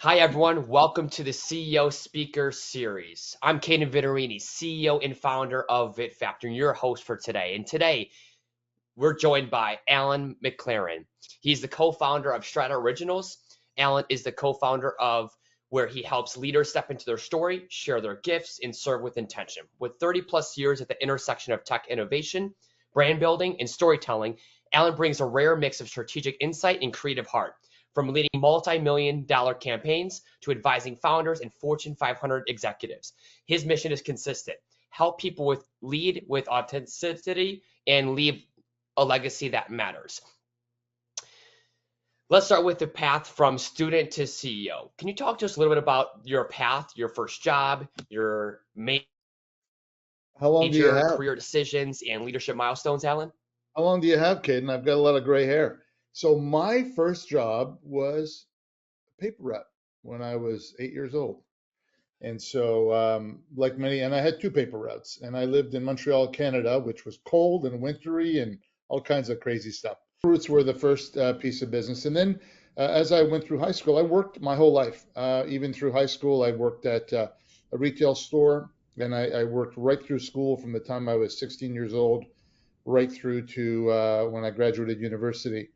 Hi, everyone. Welcome to the CEO Speaker Series. I'm Caden Vittorini, CEO and founder of VitFactor, and your host for today. And today, we're joined by Alan McLaren. He's the co-founder of STRATA Originals. Alan is the co-founder of where he helps leaders step into their story, share their gifts, and serve with intention. With 30 plus years at the intersection of tech innovation, brand building, and storytelling, Alan brings a rare mix of strategic insight and creative heart. From leading multi-million-dollar campaigns to advising founders and Fortune 500 executives, his mission is consistent: help people lead with authenticity and leave a legacy that matters. Let's start with the path from student to CEO. Can you talk to us a little bit about your path, your first job, your How long do you major have? career decisions, and leadership milestones, Alan? How long do you have, Caden? I've got a lot of gray hair. So my first job was a paper route when I was 8 years old. And so, like many, and I had two paper routes, and I lived in Montreal, Canada, which was cold and wintry and all kinds of crazy stuff. Routes were the first piece of business. And then as I went through high school, I worked my whole life. Even through high school, I worked at a retail store, and I worked right through school from the time I was 16 years old right through to when I graduated university.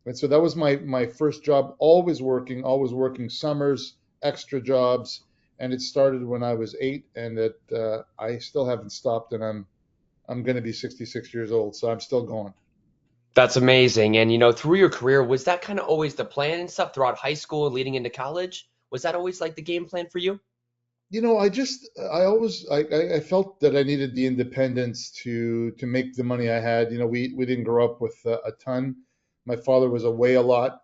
And so that was my first job, always working summers, extra jobs, and it started when I was 8, and that I still haven't stopped, and I'm going to be 66 years old, so I'm still going. That's amazing. And through your career, was that kind of always the plan and stuff throughout high school and leading into college? Was that always like the game plan for you? I felt that I needed the independence to make the money I had. We didn't grow up with a ton. My father was away a lot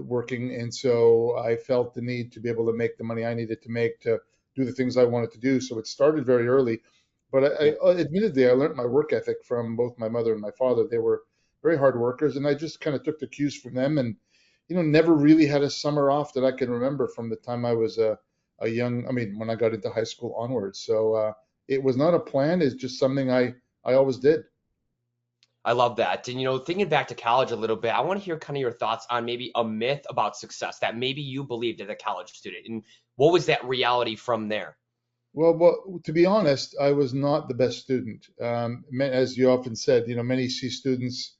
working, and so I felt the need to be able to make the money I needed to make to do the things I wanted to do. So it started very early, but Yeah. admittedly, I learned my work ethic from both my mother and my father. They were very hard workers, and I just kind of took the cues from them, and never really had a summer off that I can remember from the time I was a young, I mean, when I got into high school onwards. So it was not a plan, it's just something I always did. I love that. And thinking back to college a little bit, I want to hear kind of your thoughts on maybe a myth about success that maybe you believed as a college student, and what was that reality from there? Well, to be honest, I was not the best student. As you often said, many C students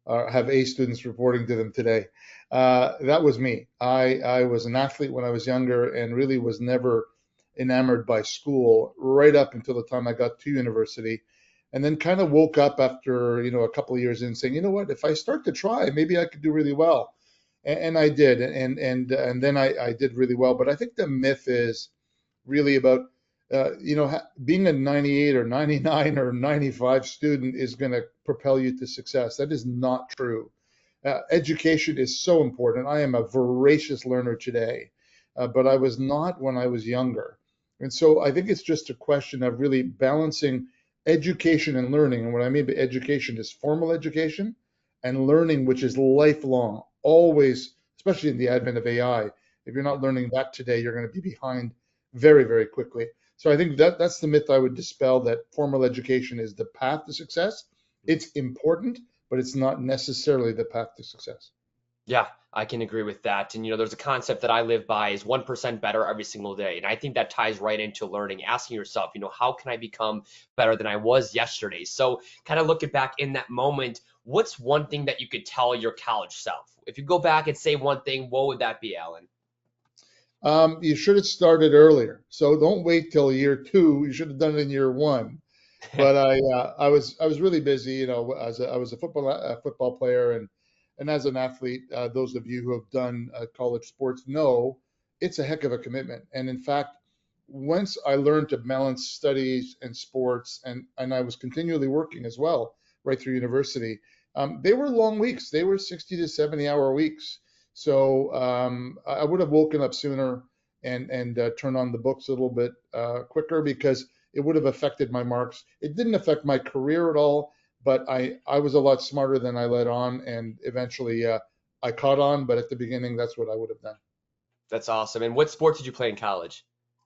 have A students reporting to them today. That was me. I was an athlete when I was younger and really was never enamored by school right up until the time I got to university. And then kind of woke up after, a couple of years in saying, you know what, if I start to try, maybe I could do really well. And I did. And then I did really well. But I think the myth is really about being a 98 or 99 or 95 student is going to propel you to success. That is not true. Education is so important. I am a voracious learner today, but I was not when I was younger. And so I think it's just a question of really balancing education and learning. And what I mean by education is formal education and learning, which is lifelong, always, especially in the advent of AI. If you're not learning that today, you're going to be behind very, very quickly. So I think that's the myth I would dispel, that formal education is the path to success. It's important, but it's not necessarily the path to success. Yeah, I can agree with that. And there's a concept that I live by is 1% better every single day. And I think that ties right into learning, asking yourself, how can I become better than I was yesterday? So kind of looking back in that moment, what's one thing that you could tell your college self? If you go back and say one thing, what would that be, Alan? You should have started earlier. So don't wait till year two. You should have done it in year one. But I was really busy. I was a football player, and as an athlete, those of you who have done college sports know it's a heck of a commitment. And in fact, once I learned to balance studies and sports, and I was continually working as well right through university, they were long weeks. They were 60 to 70-hour weeks. So I would have woken up sooner and turned on the books a little bit quicker, because it would have affected my marks. It didn't affect my career at all, but I was a lot smarter than I let on, and eventually I caught on. But at the beginning, that's what I would have done. That's awesome. And what sport did you play in college?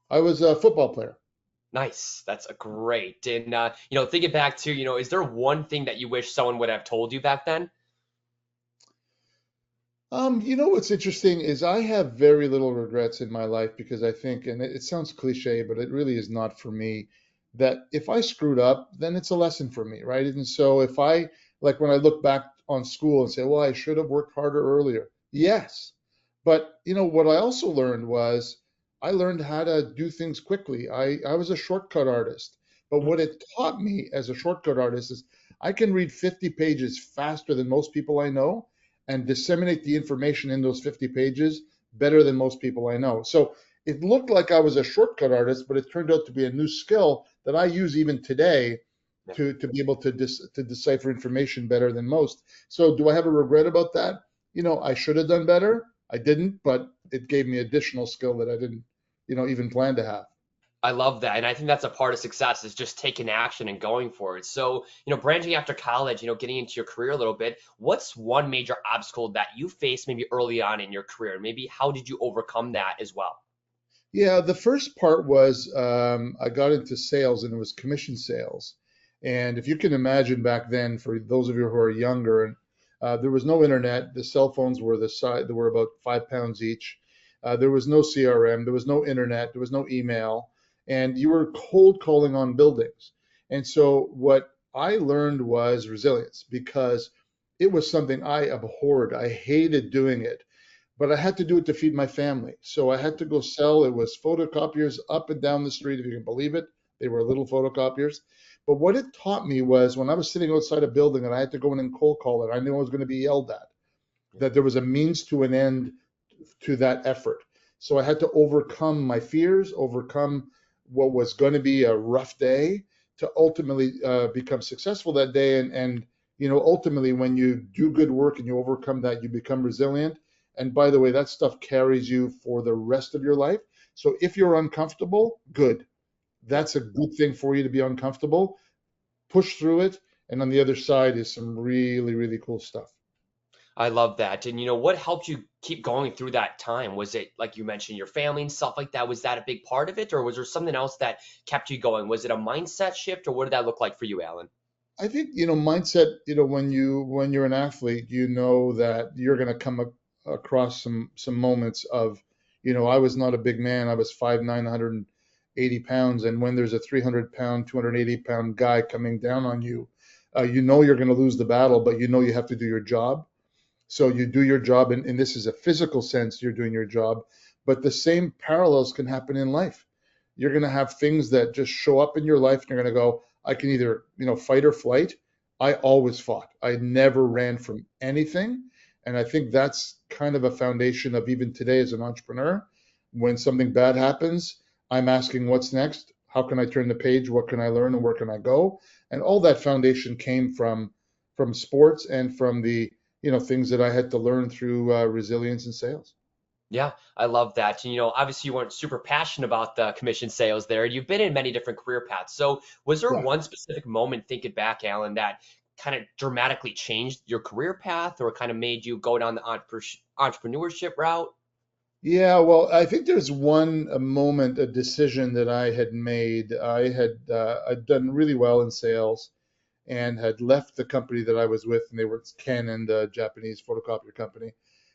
I was a football player. Nice. That's a great. And thinking back to, is there one thing that you wish someone would have told you back then? What's interesting is I have very little regrets in my life because I think, and it sounds cliche, but it really is not for me, that if I screwed up, then it's a lesson for me, right? And so if I, like when I look back on school and say, well, I should have worked harder earlier. Yes. But, what I also learned was I learned how to do things quickly. I was a shortcut artist. But Mhm. what it taught me as a shortcut artist is I can read 50 pages faster than most people I know and disseminate the information in those 50 pages better than most people I know. So it looked like I was a shortcut artist, but it turned out to be a new skill that I use even today Yeah. to be able to decipher information better than most. So do I have a regret about that? I should have done better. I didn't, but it gave me additional skill that I didn't, even plan to have. I love that. And I think that's a part of success is just taking action and going for it. So, branching after college, getting into your career a little bit, what's one major obstacle that you faced maybe early on in your career? Maybe how did you overcome that as well? Yeah, the first part was I got into sales and it was commission sales. And if you can imagine back then, for those of you who are younger, and there was no internet. The cell phones were the size, they were about £5 each. There was no CRM, there was no internet, there was no email, and you were cold calling on buildings. And so what I learned was resilience because it was something I abhorred. I hated doing it, but I had to do it to feed my family. So I had to go sell. It was photocopiers up and down the street, if you can believe it. They were little photocopiers. But what it taught me was when I was sitting outside a building and I had to go in and cold call it, I knew I was going to be yelled at, Yeah. that there was a means to an end to that effort. So I had to overcome my fears, overcome what was going to be a rough day to ultimately become successful that day. And ultimately, when you do good work and you overcome that, you become resilient. And by the way, that stuff carries you for the rest of your life. So if you're uncomfortable, good. Yeah. That's a good thing for you to be uncomfortable. Push through it. And on the other side is some really, really cool stuff. I love that. And what helped you keep going through that time? Was it like you mentioned your family and stuff like that? Was that a big part of it, or was there something else that kept you going? Was it a mindset shift, or what did that look like for you, Alan? I think, mindset, when you're an athlete, you know that you're going to come across some moments of, I was not a big man. I was 5'9", 180 pounds. And when there's a 300-pound, 280-pound guy coming down on you, you're going to lose the battle, but you have to do your job. So you do your job, and this is a physical sense, you're doing your job, but the same parallels can happen in life. You're going to have things that just show up in your life, and you're going to go, I can either, fight or flight. I always fought. I never ran from anything. And I think that's kind of a foundation of even today as an entrepreneur. When something bad happens, I'm asking what's next? How can I turn the page? What can I learn and where can I go? And all that foundation came from sports and from the things that I had to learn through resilience and sales. Yeah, I love that. And, obviously you weren't super passionate about the commission sales there. You've been in many different career paths. So was there Yeah. one specific moment thinking back, Alan, that kind of dramatically changed your career path or kind of made you go down the entrepreneurship route? Yeah, well, I think there's one a moment, a decision that I had made. I'd done really well in sales and had left the company that I was with, and they were Canon, the Japanese photocopier company.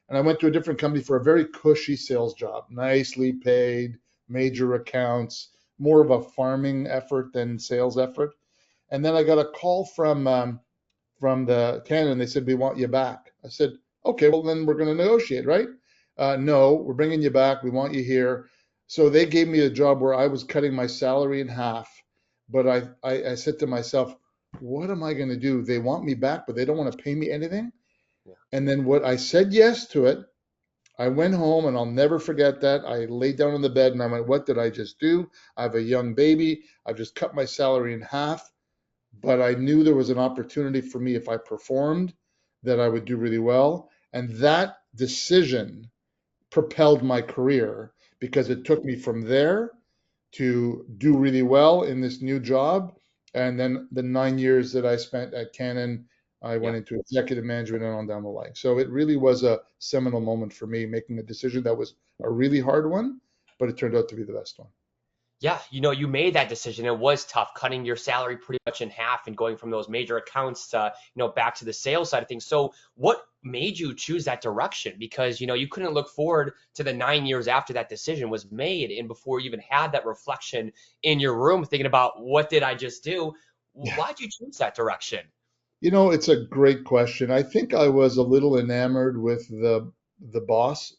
And I went to a different company for a very cushy sales job, nicely paid, major accounts, more of a farming effort than sales effort. And then I got a call from the Canon. They said, we want you back. I said, okay, well, then we're going to negotiate, right? No, we're bringing you back. We want you here. So they gave me a job where I was cutting my salary in half. But I said to myself, what am I going to do? They want me back, but they don't want to pay me anything. Yeah. And then what I said yes to it. I went home and I'll never forget that. I laid down on the bed and I went, what did I just do? I have a young baby. I've just cut my salary in half, but I knew there was an opportunity for me if I performed that I would do really well. And that decision propelled my career because it took me from there to do really well in this new job. And then the 9 years that I spent at Canon, I Yeah. went into executive management and on down the line. So it really was a seminal moment for me making a decision that was a really hard one, but it turned out to be the best one. Yeah, you made that decision. It was tough, cutting your salary pretty much in half and going from those major accounts to, back to the sales side of things. So, what made you choose that direction? Because, you couldn't look forward to the 9 years after that decision was made and before you even had that reflection in your room thinking about what did I just do? Yeah. Why'd you choose that direction? It's a great question. I think I was a little enamored with the boss.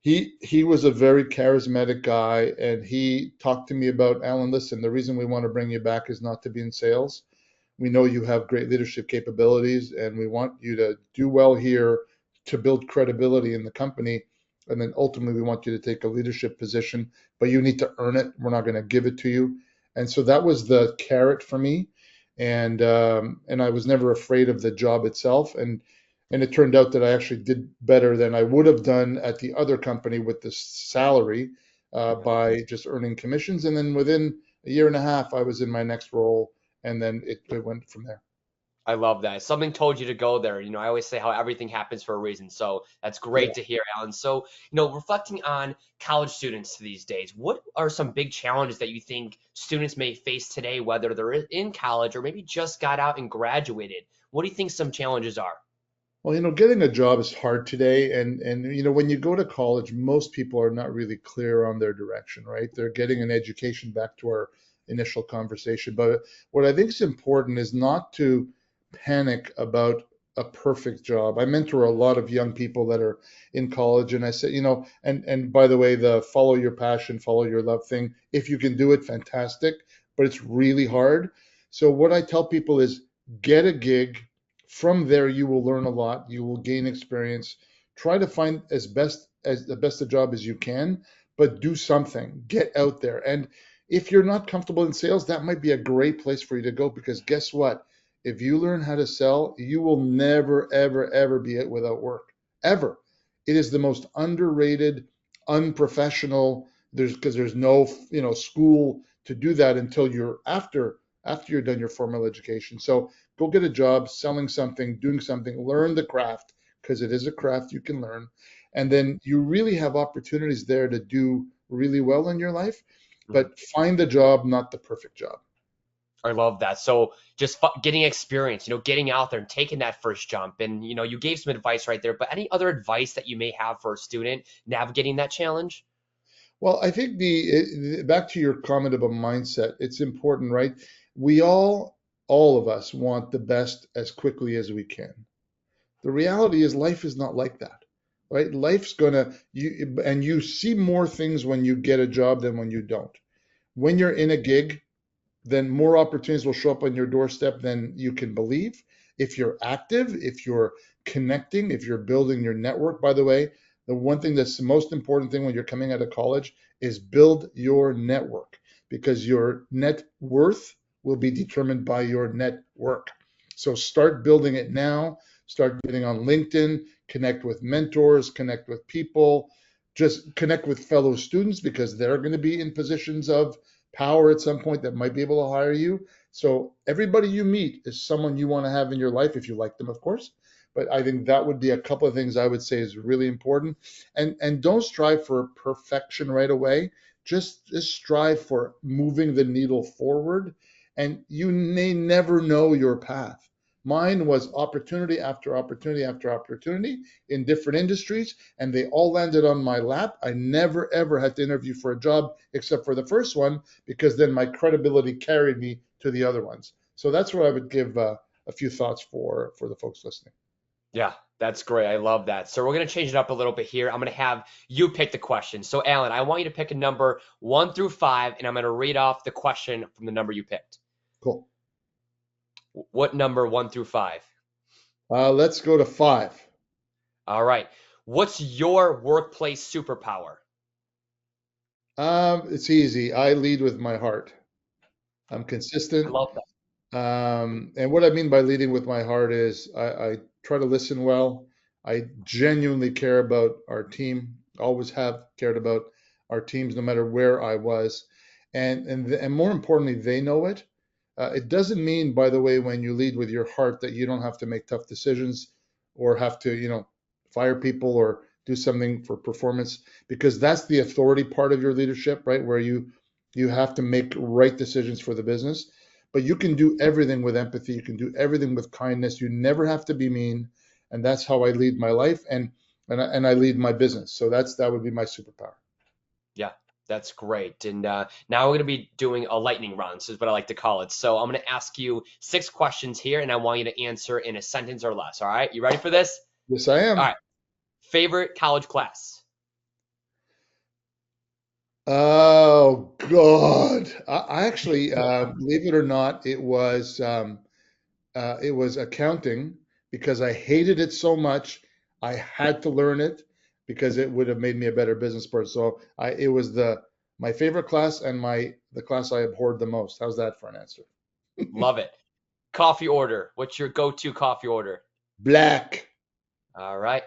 He was a very charismatic guy, and he talked to me about, Alan, listen, the reason we want to bring you back is not to be in sales. We know you have great leadership capabilities, and we want you to do well here to build credibility in the company. And then ultimately, we want you to take a leadership position, but you need to earn it. We're not going to give it to you. And so that was the carrot for me. And I was never afraid of the job itself. And it turned out that I actually did better than I would have done at the other company with the salary by just earning commissions. And then within a year and a half, I was in my next role, and then it went from there. I love that. Something told you to go there. I always say how everything happens for a reason. So that's Yeah. great to hear, Alan. So, reflecting on college students these days, what are some big challenges that you think students may face today, whether they're in college or maybe just got out and graduated? What do you think some challenges are? Well, getting a job is hard today, and when you go to college, most people are not really clear on their direction, right? They're getting an education, back to our initial conversation. But what I think is important is not to panic about a perfect job. I mentor a lot of young people that are in college, and I say, and by the way, the follow your passion, follow your love thing, if you can do it, fantastic, but it's really hard. So what I tell people is get a gig. From there, you will learn a lot. You will gain experience. Try to find as the best a job as you can, but do something. Get out there. And if you're not comfortable in sales, that might be a great place for you to go, because guess what? If you learn how to sell, you will never, ever, ever be without work. Ever. It is the most underrated, unprofessional. There's no, school to do that until you're after you're done your formal education. So go get a job selling something, doing something, learn the craft, because it is a craft you can learn. And then you really have opportunities there to do really well in your life, Mhm. but find the job, not the perfect job. I love that. So just getting experience, getting out there and taking that first jump. And, you gave some advice right there, but any other advice that you may have for a student navigating that challenge? Well, I think back to your comment about mindset, it's important, right? We all of us want the best as quickly as we can. The reality is life is not like that, right? Life's gonna you see more things when you get a job than when you don't. When you're in a gig, then more opportunities will show up on your doorstep than you can believe. If you're active, if you're connecting, if you're building your network, by the way, the one thing that's the most important thing when you're coming out of college is build your network, because your net worth will be determined by your network. So start building it now. Start getting on LinkedIn, connect with mentors, connect with people, just connect with fellow students, because they're going to be in positions of power at some point that might be able to hire you. So everybody you meet is someone you want to have in your life, if you like them, of course. But I think that would be a couple of things I would say is really important. And don't strive for perfection right away. Just strive for moving the needle forward. And you may never know your path. Mine was opportunity after opportunity after opportunity in different industries, and they all landed on my lap. I never ever had to interview for a job except for the first one, because then my credibility carried me to the other ones. So that's where I would give a few thoughts for the folks listening. Yeah, that's great. I love that. So we're going to change it up a little bit here. I'm going to have you pick the question. So, Alan, I want you to pick a number 1 through 5, and I'm going to read off the question from the number you picked. Cool. What number 1 through 5? Let's go to 5. All right. What's your workplace superpower? It's easy. I lead with my heart. I'm I consistent. love that. And what I mean by leading with my heart is I try to listen well. I genuinely care about our team, always have cared about our teams, no matter where I was. And more importantly, they know it. It doesn't mean, by the way, when you lead with your heart that you don't have to make tough decisions or have to, fire people or do something for performance, because that's the authority part of your leadership, right? Where you You have to make right decisions for the business, but you can do everything with empathy. You can do everything with kindness. You never have to be mean, and that's how I lead my life and I lead my business. So that would be my superpower. Yeah, that's great. And now we're going to be doing a lightning round. This is what I like to call it. So I'm going to ask you 6 questions here, and I want you to answer in a sentence or less. All right, you ready for this? Yes, I All am. right. Favorite college class? Oh God! I actually, believe it or not, it was accounting because I hated it so much. I had to learn it because it would have made me a better business person. So it was my favorite class and the class I abhorred the most. How's that for an answer? Love it. Coffee order. What's your go-to coffee order? Black. All right.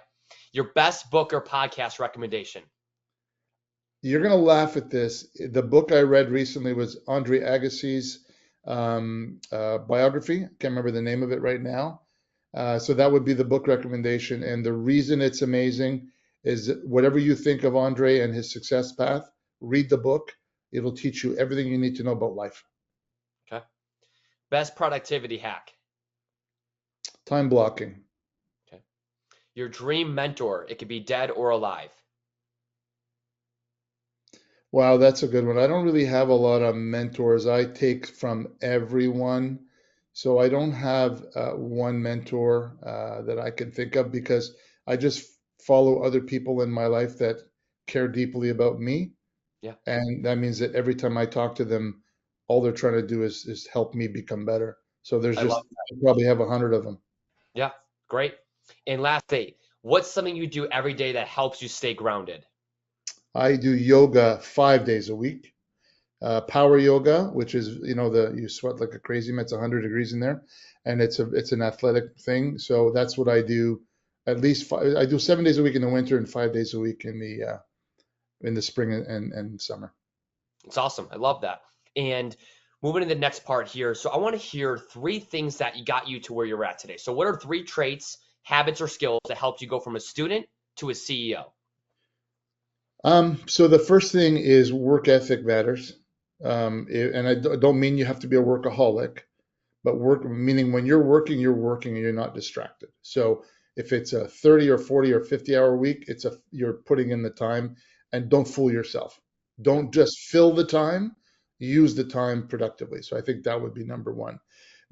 Your best book or podcast recommendation? You're gonna laugh at this. The book I read recently was Andre Agassi's biography. I can't remember the name of it right now. So that would be the book recommendation. And the reason it's amazing is that whatever you think of Andre and his success path, read the book. It'll teach you everything you need to know about life. Okay. Best productivity hack? Time blocking. Okay. Your dream mentor? It could be dead or alive. Wow, that's a good one. I don't really have a lot of mentors. I take from everyone. So I don't have one mentor that I can think of because I just follow other people in my life that care deeply about me. Yeah, And that means that every time I talk to them, all they're trying to do is help me become better. So there's I just, love. I probably have 100 of them. Yeah, great. And lastly, what's something you do every day that helps you stay grounded? I do yoga 5 days a week. Power yoga, which is, you sweat like a crazy man. It's 100 degrees in there, and it's an athletic thing. So that's what I do. At least I do 7 days a week in the winter and 5 days a week in the spring and summer. It's awesome. I love that. And moving to the next part here. So I want to hear 3 things that you got you to where you're at today. So what are 3 traits, habits, or skills that helped you go from a student to a CEO? So the first thing is work ethic matters, and don't mean you have to be a workaholic. But work, meaning when you're working and you're not distracted. So if it's a 30 or 40 or 50 hour week, you're putting in the time, and don't fool yourself. Yep. Don't just fill the time, use the time productively. So I think that would be number one.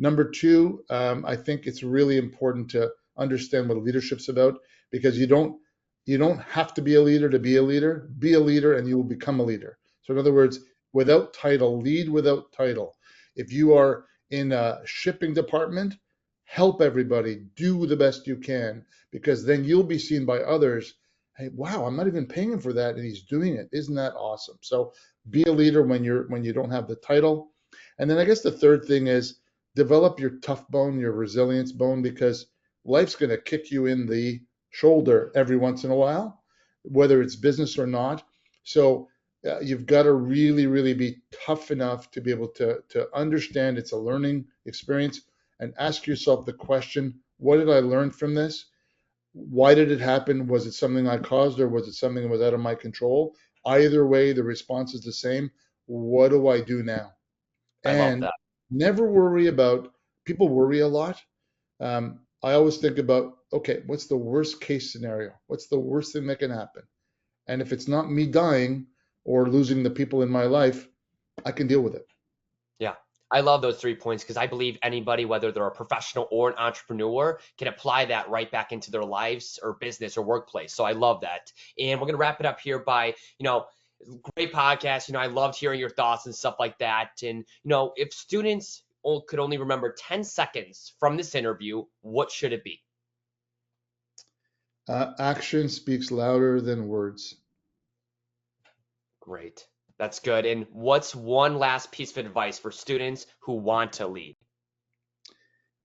Number two, I think it's really important to understand what leadership's about because you don't have to be a leader to be a leader. Be a leader and you will become a leader. So in other words, without title, lead without title. If you are in a shipping department, help everybody, do the best you can, because then you'll be seen by others. Hey, wow, I'm not even paying him for that, and he's doing it. Isn't that awesome? So be a leader when you don't have the title. And then I guess the third thing is develop your tough bone, your resilience bone, because life's going to kick you in the shoulder every once in a while, whether it's business or not. So you've got to really, really be tough enough to be able to understand it's a learning experience and ask yourself the question, what did I learn from this? Why did it happen? Was it something I caused or was it something that was out of my control? Either way, the response is the same. What do I do now? I love And that. never worry about, people worry a lot. I always think about, okay, what's the worst case scenario? What's the worst thing that can happen? And if it's not me dying or losing the people in my life, I can deal with it. Yeah. I love those 3 points because I believe anybody, whether they're a professional or an entrepreneur, can apply that right back into their lives or business or workplace. So I love that. And we're going to wrap it up here by, great podcast. I loved hearing your thoughts and stuff like that. And, if students could only remember 10 seconds from this interview, what should it be? Action speaks louder than words. Great. That's good. And what's one last piece of advice for students who want to lead?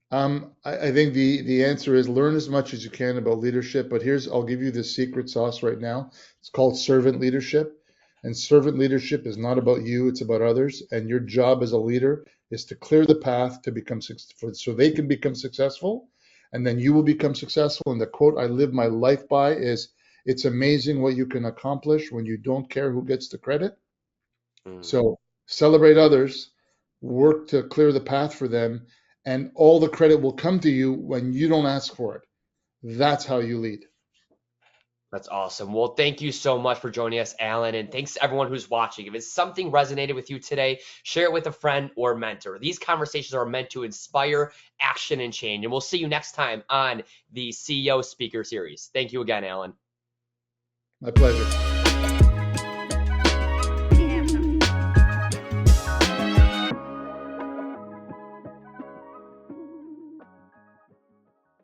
I think the answer is learn as much as you can about leadership, but I'll give you the secret sauce right now. It's called servant leadership. And servant leadership is not about you, it's about others. And your job as a leader is to clear the path to become so they can become successful, and then you will become successful. And the quote I live my life by is, it's amazing what you can accomplish when you don't care who gets the credit. Mm, So celebrate others, work to clear the path for them, and all the credit will come to you when you don't ask for it. That's how you lead. That's awesome. Well, thank you so much for joining us, Alan, and thanks to everyone who's watching. If it's something resonated with you today, share it with a friend or mentor. These conversations are meant to inspire action and change, and we'll see you next time on the CEO Speaker Series. Thank you again, Alan. My pleasure.